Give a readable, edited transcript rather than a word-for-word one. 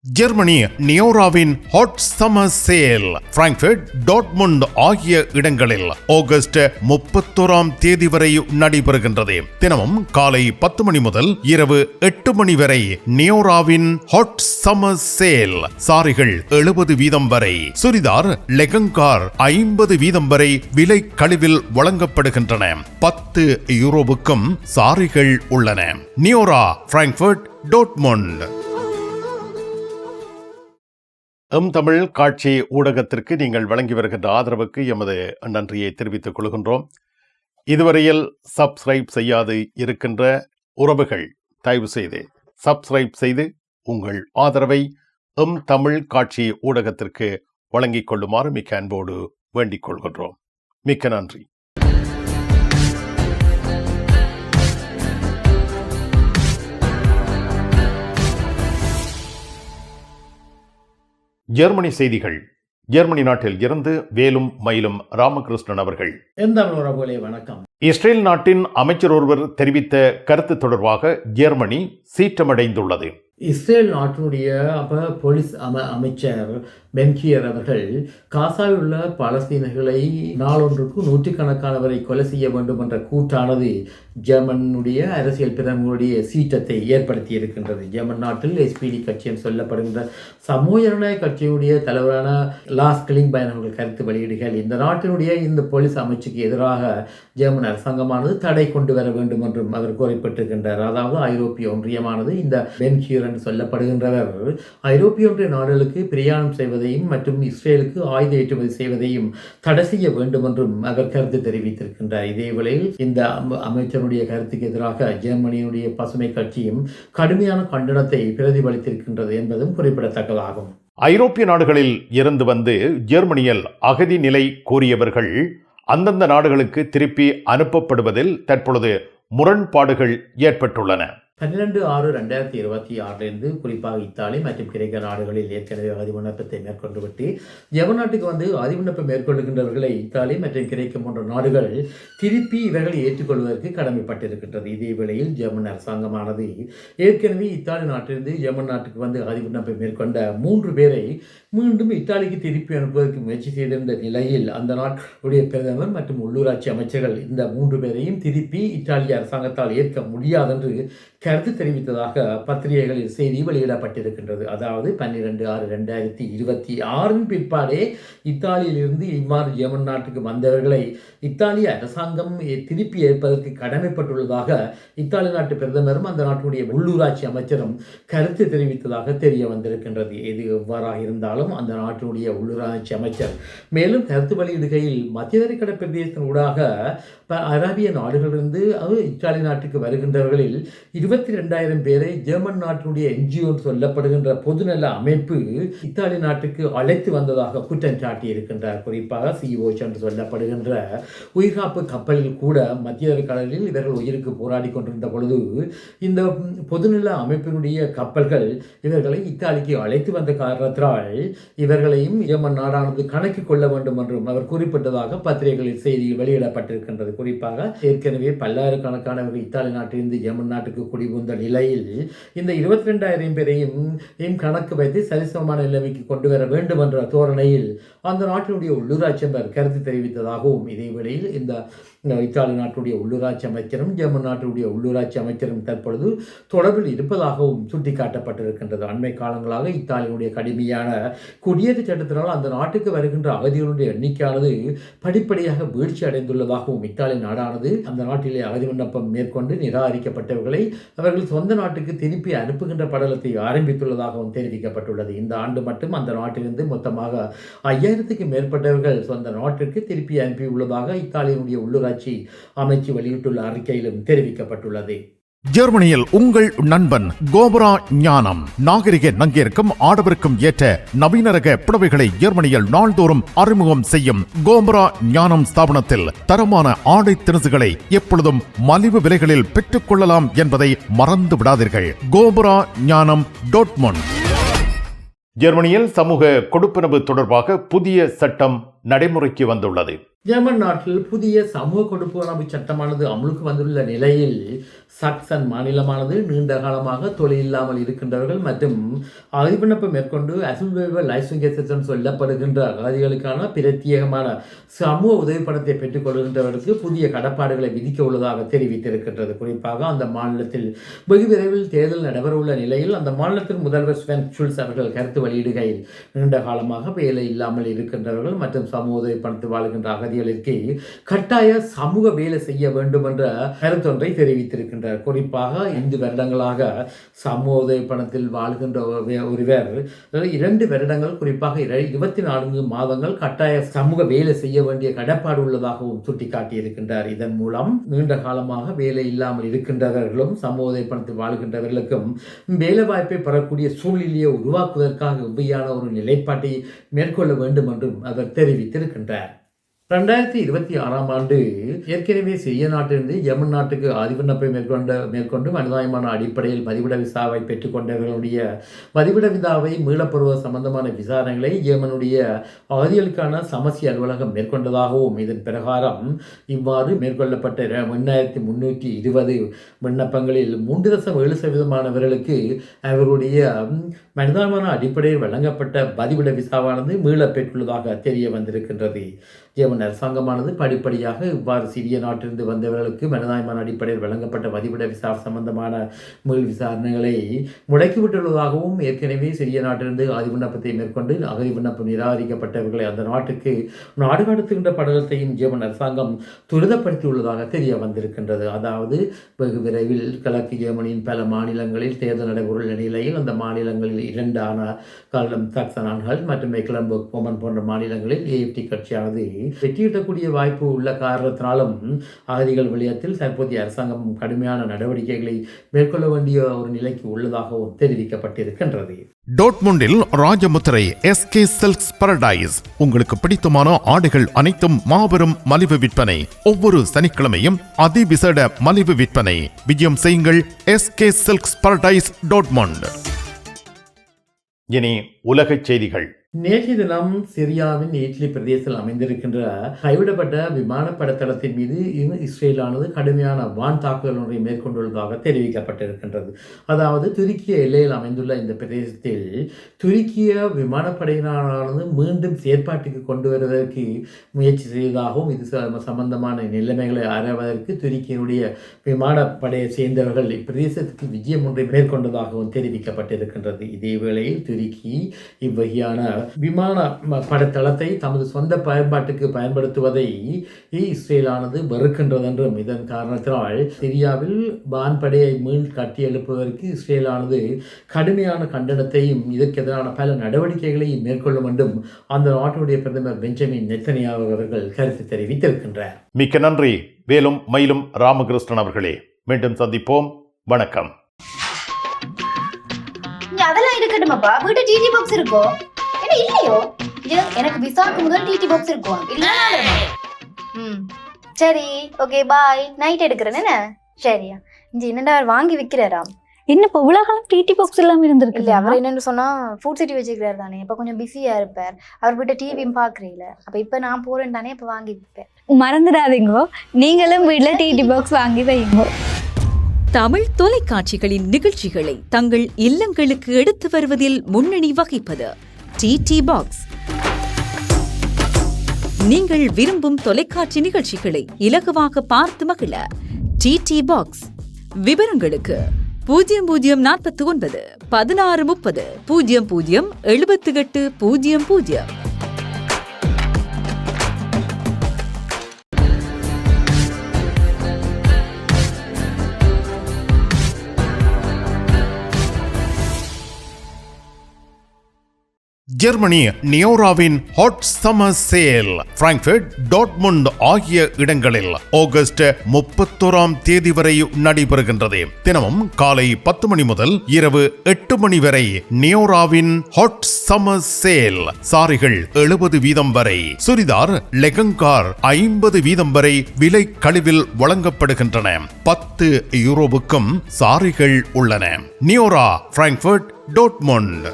Germany நியோராவின் hot summer sale Frankfurt, Dortmund ஆகிய இடங்களில் ஆகஸ்ட் 31ஆம் தேதி வரை நடைபெறுகின்றது. தினமும் காலை 10 மணி முதல் இரவு 8 மணி வரை நியோராவின் ஹாட் சம்மர் சேல். சாரிகள் 70% வரை, சுரிதார் லெகங்கார் 50% வரை விலை கழிவில் வழங்கப்படுகின்றன. 10 யூரோவுக்கும் சாரிகள் உள்ளன. நியோரா, பிராங்க்ஃபர்ட், டாட்முண்ட். தமிழ் காட்சி ஊடகத்திற்கு நீங்கள் வழங்கி வருகின்ற ஆதரவுக்கு எமது நன்றியை தெரிவித்துக் கொள்கின்றோம். இதுவரையில் சப்ஸ்கிரைப் செய்யாது இருக்கின்ற உறவுகள் தயவு செய்து சப்ஸ்கிரைப் செய்து உங்கள் ஆதரவை தமிழ் காட்சி ஊடகத்திற்கு வழங்கிக் கொள்ளுமாறு மிக்க அன்போடு வேண்டிக் கொள்கின்றோம். மிக்க நன்றி. ஜெர்மனி செய்திகள். ஜெர்மனி நாட்டில் இருந்து வேலும் மயிலும் ராமகிருஷ்ணன் அவர்கள். வணக்கம். இஸ்ரேல் நாட்டின் அமைச்சர் ஒருவர் தெரிவித்த கருத்து தொடர்பாக ஜெர்மனி சீற்றமடைந்துள்ளது. இஸ்ரேல் நாட்டினுடைய போலீஸ் அமைச்சர் பென்கியர் அவர்கள் காசாவில் உள்ள பாலஸ்தீனர்களை நாளொன்றுக்கு நூற்றுக்கணக்கானவரை கொலை செய்ய வேண்டும் என்ற கூற்றானது ஜெர்மனுடைய அரசியல் பிரமுகருடைய சீற்றத்தை ஏற்படுத்தி இருக்கின்றது. ஜெர்மன் நாட்டில் SPD கட்சி என்று சொல்லப்படுகின்ற சமூக ஜனநாயக கட்சியினுடைய தலைவரான லாஸ் கிளிங்பைன் அவர்கள் கருத்து வெளியிடுகள் இந்த நாட்டினுடைய இந்த போலீஸ் அமைச்சுக்கு எதிராக ஜெர்மன் அரசாங்கமானது தடை கொண்டு வர வேண்டும் என்றும் அவர் கோரிப்பட்டிருக்கின்றார். அதாவது ஐரோப்பிய ஒன்றியமானது இந்த பென்கியர் என்று சொல்லப்படுகின்றவர் ஐரோப்பிய ஒன்றிய நாடுகளுக்கு பிரயாணம் செய்வதையும் மற்றும் இஸ்ரேலுக்கு ஆயுத ஏற்றுமதி செய்வதையும் தடை செய்ய வேண்டும் என்றும் அவர் கருத்து தெரிவித்திருக்கின்றார். இதே வேளையில் இந்த அமைச்சருடைய கருத்துக்கு எதிராக ஜெர்மனியினுடைய பசுமை கட்சியும் கடுமையான கண்டனத்தை பிரதிபலித்திருக்கின்றது என்பதும் குறிப்பிடத்தக்கதாகும். ஐரோப்பிய நாடுகளில் இருந்து வந்து ஜெர்மனியில் அகதி நிலை கோரியவர்கள் அந்தந்த நாடுகளுக்கு திருப்பி அனுப்பப்படுவதில் தற்பொழுது முரண்பாடுகள் ஏற்பட்டுள்ளன. 12/6/2026 குறிப்பாக இத்தாலி மற்றும் கிரேக்க நாடுகளில் ஏற்கனவே ஆதிவிண்ணப்பத்தை மேற்கொண்டுவிட்டு ஜெர்மன் நாட்டுக்கு வந்து ஆதிவிண்ணப்பம் மேற்கொள்கின்றவர்களை இத்தாலி மற்றும் கிரேக்க போன்ற நாடுகள் திருப்பி இவர்களை ஏற்றுக்கொள்வதற்கு கடமைப்பட்டிருக்கின்றது. இதே வேளையில் ஜெர்மன் அரசாங்கமானது ஏற்கனவே இத்தாலி நாட்டிலிருந்து ஜெர்மன் நாட்டுக்கு வந்து ஆதிவிண்ணப்பம் மேற்கொண்ட 3 பேரை மீண்டும் இத்தாலிக்கு திருப்பி அனுப்புவதற்கு முயற்சி செய்திருந்த நிலையில் அந்த நாட்டுடைய பிரதமர் மற்றும் உள்ளூராட்சி அமைச்சர்கள் இந்த 3 பேரையும் திருப்பி இத்தாலிய அரசாங்கத்தால் ஏற்க முடியாது என்று கருத்து தெரிவித்ததாக பத்திரிகைகளில் செய்தி வெளியிடப்பட்டிருக்கின்றது. அதாவது 12/6/2026 பிற்பாடே இத்தாலியிலிருந்து இவ்வாறு ஜெர்மன் நாட்டுக்கு வந்தவர்களை இத்தாலிய அரசாங்கம் திருப்பி ஏற்பதற்கு கடமைப்பட்டுள்ளதாக இத்தாலி நாட்டு பிரதமரும் அந்த நாட்டுடைய உள்ளூராட்சி அமைச்சரும் கருத்து தெரிவித்ததாக தெரிய வந்திருக்கின்றது. எது எவ்வாறாக இருந்தாலும் அந்த நாட்டினுடைய உள்ளூராட்சி அமைச்சர் மேலும் கருத்து வெளியிடுகையில் மத்திய தரைக்கடல் பிரதேசத்தின் ஊடாக அரேபிய நாடுகளிலிருந்து இத்தாலி நாட்டுக்கு வருகின்றவர்களில் 22,000 பேரை ஜெர்மன் நாட்டினுடைய NGO சொல்லப்படுகின்ற பொதுநல அமைப்பு இத்தாலி நாட்டுக்கு அழைத்து வந்ததாக குற்றம் சாட்டி இருக்கின்றார். குறிப்பாக COC என்று சொல்லப்படுகின்ற உயிர்காப்பு கப்பலில் கூட மத்திய கடலில் இவர்கள் உயிருக்கு போராடி கொண்டிருந்த பொழுது இந்த பொதுநல அமைப்பினுடைய கப்பல்கள் இவர்களை இத்தாலிக்கு அழைத்து வந்த காரணத்தால் இவர்களையும் ஜெர்மன் நாடானது கணக்கு கொள்ள வேண்டும் என்றும் அவர் குறிப்பிட்டதாக பத்திரிகைகளில் செய்திகள் வெளியிடப்பட்டிருக்கின்றது. குறிப்பாக ஏற்கனவே பல்லாயிரக்கணக்கானவர்கள் இத்தாலி நாட்டிலிருந்து ஜெர்மன் நாட்டுக்கு குடிபுந்த நிலையில் இந்த 22,000 பேரையும் கணக்கு வைத்து சரிசமமான நிலைமைக்கு கொண்டு வர வேண்டும் என்ற தோரணையில் அந்த நாட்டினுடைய உள்ளூராட்சி கருத்து தெரிவித்ததாகவும் இதே வேளையில் இந்த இத்தாலி நாட்டுடைய உள்ளூராட்சி அமைச்சரும் ஜெர்மன் நாட்டுடைய உள்ளூராட்சி அமைச்சரும் தற்பொழுது தொடர்பில் இருப்பதாகவும் சுட்டிக்காட்டப்பட்டிருக்கின்றது. அண்மை காலங்களாக இத்தாலியினுடைய கடுமையான குடியேற்ற சட்டத்தினால் அந்த நாட்டுக்கு வருகின்ற அகதிகளுடைய எண்ணிக்கையானது படிப்படியாக வீழ்ச்சி அடைந்துள்ளதாகவும் இத்தாலி நாடானது அந்த நாட்டிலே அகதி விண்ணப்பம் மேற்கொண்டு நிராகரிக்கப்பட்டவர்களை அவர்கள் சொந்த நாட்டுக்கு திருப்பி அனுப்புகின்ற படலத்தை ஆரம்பித்துள்ளதாகவும் தெரிவிக்கப்பட்டுள்ளது. இந்த ஆண்டு மட்டும் அந்த நாட்டிலிருந்து மொத்தமாக 5000க்கு மேற்பட்டவர்கள் சொந்த நாட்டிற்கு திருப்பி அனுப்பியுள்ளதாக இத்தாலியினுடைய உள்ளூராட்சி அமைச்சு வெளியிட்டுள்ள அறிக்கையிலும் தெரிவிக்கப்பட்டுள்ளது. ஜெர்மனியில் உங்கள் நண்பன் கோபரா ஞானம். நாகரிக நங்கிற்கும் ஆடவருக்கும் ஏற்ற நவீன ரக புடவைகளை ஜெர்மனியில் நாள்தோறும் அறிமுகம் செய்யும் கோபரா ஞானம் ஸ்தாபனத்தில் தரமான ஆடை திணுசுகளை எப்பொழுதும் மலிவு விலைகளில் பெற்றுக் கொள்ளலாம் என்பதை மறந்து விடாதீர்கள். கோபரா ஞானம், டாட்முண்ட். ஜெர்மனியில் சமூக கொடுப்பனவு தொடர்பாக புதிய சட்டம் நடைமுறைக்கு வந்துள்ளது. ஜெர்மன் நாட்டில் புதிய சமூக கொடுப்பனவு சட்டமானது அமலுக்கு வந்துள்ள நிலையில் சாக்சன் மாநிலமானது நீண்ட காலமாக தொழில் இல்லாமல் இருக்கின்றவர்கள் மற்றும் விண்ணப்பம் மேற்கொண்டு அசுல்வேவர் லைசன்ஸ் சொல்லப்படுகின்ற அகதிகளுக்கான பிரத்யேகமான சமூக உதவி பணத்தை பெற்றுக் கொள்கின்றவர்களுக்கு புதிய கடப்பாடுகளை விதிக்க உள்ளதாக தெரிவித்திருக்கின்றது. குறிப்பாக அந்த மாநிலத்தில் வெகு விரைவில் தேர்தல் நடைபெறவுள்ள நிலையில் அந்த மாநிலத்தின் முதல்வர் ஸ்வென் ஷுல்ஸ் அவர்கள் கருத்து வெளியிடுகையில் நீண்ட காலமாக வேலை இல்லாமல் இருக்கின்றவர்கள் மற்றும் சமூக உதவி பணத்தை வாழ்கின்ற அகதிகளுக்கு கட்டாய சமூக வேலை செய்ய வேண்டும் என்ற கருத்தொன்றை தெரிவித்திருக்கின்றார். குறிப்பாக 5 வருடங்களாக சமூக உதவி பணத்தில் வாழ்கின்ற ஒருவர் 2 வருடங்கள் குறிப்பாக 24 மாதங்கள் கட்டாய சமூக வேலை செய்ய வேண்டிய கடப்பாடு உள்ளதாகவும் சுட்டிக்காட்டியிருக்கின்றார். இதன் மூலம் நீண்ட காலமாக வேலை இல்லாமல் இருக்கின்றவர்களும் சமூக உதவி பணத்தில் வாழ்கின்றவர்களுக்கும் வேலை வாய்ப்பை பெறக்கூடிய சூழ்நிலையை உருவாக்குவதற்காக உண்மையான ஒரு நிலைப்பாட்டை மேற்கொள்ள வேண்டும் என்றும் அவர் தெரிவித்திருக்கின்றார். 2026ஆம் ஆண்டு ஏற்கனவே சிறிய நாட்டிலிருந்து யமன் நாட்டுக்கு ஆதிவிண்ணப்பை மேற்கொண்டு மனிதாயமான அடிப்படையில் வதிவிட விசாவை பெற்றுக்கொண்டவர்களுடைய வதிவிட விசாவை மீளப்பெறுவது சம்பந்தமான விசாரணைகளை யமனுடைய அகதிகளுக்கான சமஸ்தி அலுவலகம் மேற்கொண்டதாகவும் இதன் பிரகாரம் இவ்வாறு மேற்கொள்ளப்பட்ட 1320 விண்ணப்பங்களில் 3.7% அவர்களுடைய மனிதாயமான அடிப்படையில் வழங்கப்பட்ட வதிவிட விசாவானது மீளப் பெற்றுள்ளதாக தெரிய வந்திருக்கின்றது. யமன் அரசாங்கமானது படிப்படியாக இவ்வாறு சிறிய நாட்டிலிருந்து வந்தவர்களுக்கு மனிதாயமான அடிப்படையில் வழங்கப்பட்ட வதிவிட விசா சம்பந்தமான மீள் விசாரணைகளை முடக்கிவிட்டுள்ளதாகவும் ஏற்கனவே சிறிய நாட்டிலிருந்து ஆதி விண்ணப்பத்தை மேற்கொண்டு அகதி விண்ணப்பம் நிராகரிக்கப்பட்டவர்களை அந்த நாட்டுக்கு நாடு கடத்துகின்ற படலத்தையும் யமன் அரசாங்கம் துரிதப்படுத்தியுள்ளதாக தெரிய வந்திருக்கின்றது. அதாவது வெகு விரைவில் கிழக்கு யமனின் பல மாநிலங்களில் தேர்தல் நடைபெறுள்ள நிலையில் அந்த மாநிலங்களில் 2 சாக்சன் மற்றும் மெக்லன்பர்க் போமன் போன்ற மாநிலங்களில் AFD கட்சியானது வெற்றியிடக்கூடிய வாய்ப்பு உள்ள காரணத்தினாலும் அகதிகள் விடயத்தில் தற்போதைய அரசாங்கம் கடுமையான நடவடிக்கைகளை மேற்கொள்ள வேண்டிய ஒரு நிலைக்கு உள்ளதாகவும் தெரிவிக்கப்பட்டிருக்கின்றது. டோட்முண்டில் ராஜமுத்திரை SK சில்க்ஸ் பாரடைஸ் உங்களுக்கு பிடித்தமான ஆடைகள் அனைத்தும் மாபெரும் மலிவு விற்பனை. ஒவ்வொரு சனிக்கிழமையும் அதிவிசேட மலிவு விற்பனை. விஜயம் செய்யுங்கள் SK சில்க்ஸ் பாரடைஸ் டோட்முண்ட். இனி உலகச் செய்திகள். நேற்றைய தினம் சிரியாவின் இட்லி பிரதேசத்தில் அமைந்திருக்கின்ற கைவிடப்பட்ட விமானப்பட தளத்தின் மீது இஸ்ரேலானது கடுமையான வான் தாக்குதல் ஒன்றை மேற்கொண்டுள்ளதாக தெரிவிக்கப்பட்டிருக்கின்றது. அதாவது துருக்கிய எல்லையில் அமைந்துள்ள இந்த பிரதேசத்தில் துருக்கிய விமானப்படையினரானது மீண்டும் செயற்பாட்டுக்கு கொண்டு வருவதற்கு முயற்சி செய்ததாகவும் இது சம்பந்தமான நிலைமைகளை ஆராய்வதற்கு துருக்கியினுடைய விமானப்படையை சேர்ந்தவர்கள் இப்பிரதேசத்துக்கு விஜயம் ஒன்றை மேற்கொண்டதாகவும் தெரிவிக்கப்பட்டிருக்கின்றது. இதே வேளையில் துருக்கி இவ்வகையான விமான படத்தளத்தை தமது சொந்த பயன்பாட்டுக்கு பயன்படுத்துவதை இஸ்ரேலானது வெறுக்கின்றது என்றும் இதன் காரணத்தினால் சிரியாவில் வான்படையை மீள் கட்டி எழுப்புவதற்கு இஸ்ரேலானது கடுமையான கண்டனத்தையும் இதற்கு எதிரான பல நடவடிக்கைகளையும் மேற்கொள்ளும் என்றும் அந்த நாட்டுடைய பிரதமர் பெஞ்சமின் நெத்தனியாஹு அவர்கள் கருத்து தெரிவித்திருக்கின்றார். மிக்க நன்றி வேலும் மயிலும் ராமகிருஷ்ணன் அவர்களே. மீண்டும் சந்திப்போம். வணக்கம். அதெல்லாம் இருக்கட்டுமாப்பா, வீட்டு டிடி பாக்ஸ் இருக்கோ இல்லையோ? எனக்கு விசாக்கு முதல் டிடி பாக்ஸ் இருக்கும் இல்ல? சரி, ஓகே, பாய். நைட் எடுக்கிறேன் என்ன? சரியா? இங்க என்னடா வாங்கி விற்கிறாராம்? என்ன இப்போ உலகம் டிடி பாக்ஸ் இல்லாம இருந்திருக்கு? இல்ல, அவர் என்னன்னு சொன்னா ஃபுட் சிட்டி வச்சுக்கிறாரு தானே, இப்ப கொஞ்சம் பிஸியா இருப்பார். அவர் வீட்டை டிவியும் பாக்குறீங்கள, அப்ப இப்ப நான் போறேன் தானே, இப்ப வாங்கி விற்பேன். மறந்துடாதீங்கோ, நீங்களும் வீட்டுல டிடி பாக்ஸ் வாங்கி வைங்க. தமிழ் தொலைக்காட்சிகளின் நிகழ்ச்சிகளை தங்கள் இல்லங்களுக்கு எடுத்து வருவதில் முன்னணி வகிப்பது டிடி பாக்ஸ். நீங்கள் விரும்பும் தொலைக்காட்சி நிகழ்ச்சிகளை இலகுவாக பார்த்து மகிழ டிடி பாக்ஸ். விவரங்களுக்கு 0049 1630 00 78 00. ஜெர்மனி நியோராவின் hot summer sale Frankfurt, Dortmund ஆகிய இடங்களில் ஆகஸ்ட் 31ஆம் தேதி வரை நடைபெறுகின்றது. தினமும் காலை 10 மணி முதல் இரவு 8 மணி வரை நியோராவின் ஹாட் சம்மர் சேல். சாரிகள் 70% வரை, சுரிதார் லெகங்கார் 50% வரை விலை கழிவில் வழங்கப்படுகின்றன. 10 யூரோவுக்கும் சாரிகள் உள்ளன. நியோரா, பிராங்க்ஃபர்ட், டாட்முண்ட்.